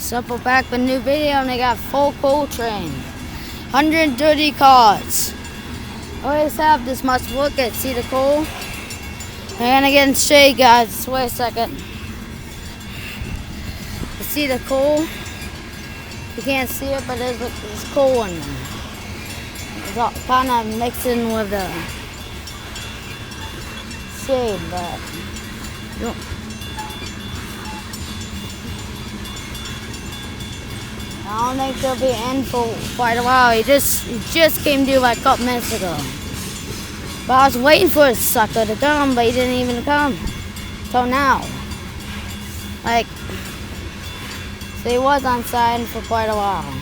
Supple back with a new video, and they got full coal train. 130 cars. Always have this much. Look at, see the coal? We're gonna get in shade, guys. Wait a second. You see the coal? You can't see it, but there's coal in there. It's all kind of mixing with the shade, but you don't. I don't think they'll be in for quite a while. He just came due like a couple minutes ago. But I was waiting for his sucker to come, but he didn't even come till now. Like, so he was on sign for quite a while.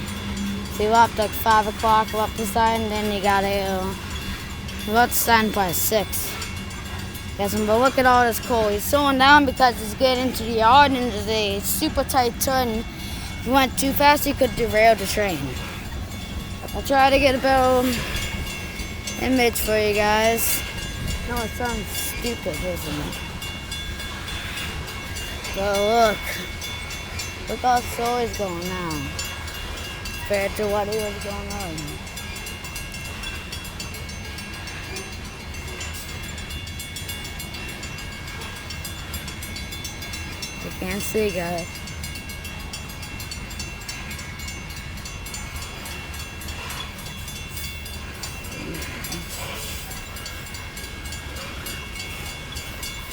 So he left like 5 o'clock, left the sign, and then he got he left the sign by 6. But look at all this coal. He's slowing down because he's getting into the yard, and there's a super tight turn. If he went too fast, he could derail the train. I'll try to get a better image for you guys. No, it sounds stupid, isn't it? So look how slow he's going now compared to what he was going on. You can't see, guys.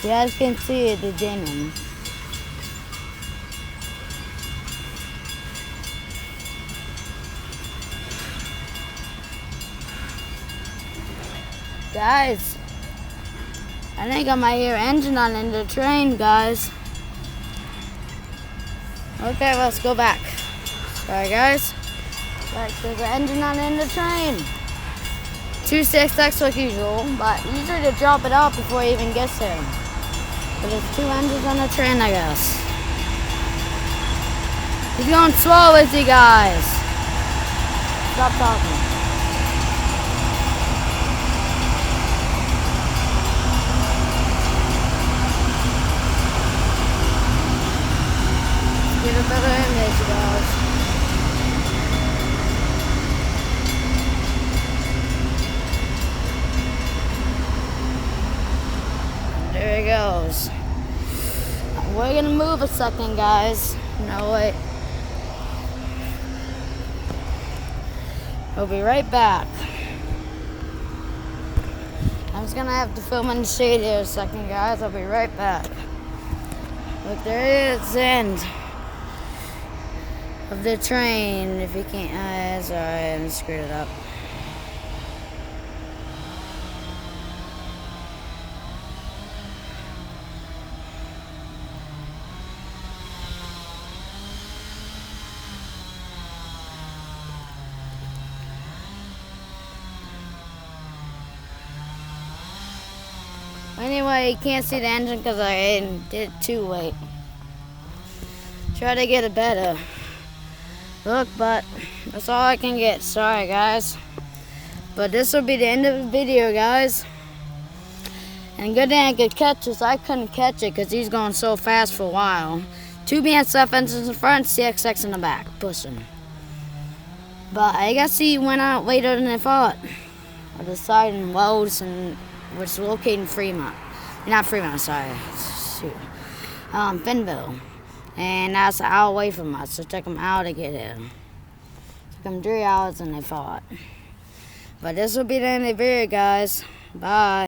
You guys can see the denim. Guys, I think I might hear engine on in the train, guys. Okay, let's go back. Sorry, guys. Like, there's an engine on in the train. 2.6x like usual, but usually to drop it out before it even gets there. But there's 2 engines on the train, I guess. He's going slow, is he, guys? Stop talking. Get a better image, guys. There he goes. We're gonna move a second, guys. No, wait. We'll be right back. I'm just gonna have to film in the shade here a second, guys. I'll be right back. Look, there is the end of the train. If you can't, sorry, I screwed it up. Anyway, you can't see the engine because I did it too late. Try to get it better. Look, but that's all I can get. Sorry, guys. But this will be the end of the video, guys. And good thing I could catch this. I couldn't catch it because he's going so fast for a while. 2 BNSF engines in front, CXX in the back, pushing. But I guess he went out later than I thought. I decided in Wells, and which is located in Fremont. Not Fremont, sorry. Shoot. Finville. And that's an hour away from us, so it took them an hour to get here. Took them 3 hours than they thought. But this will be the end of the video, guys. Bye.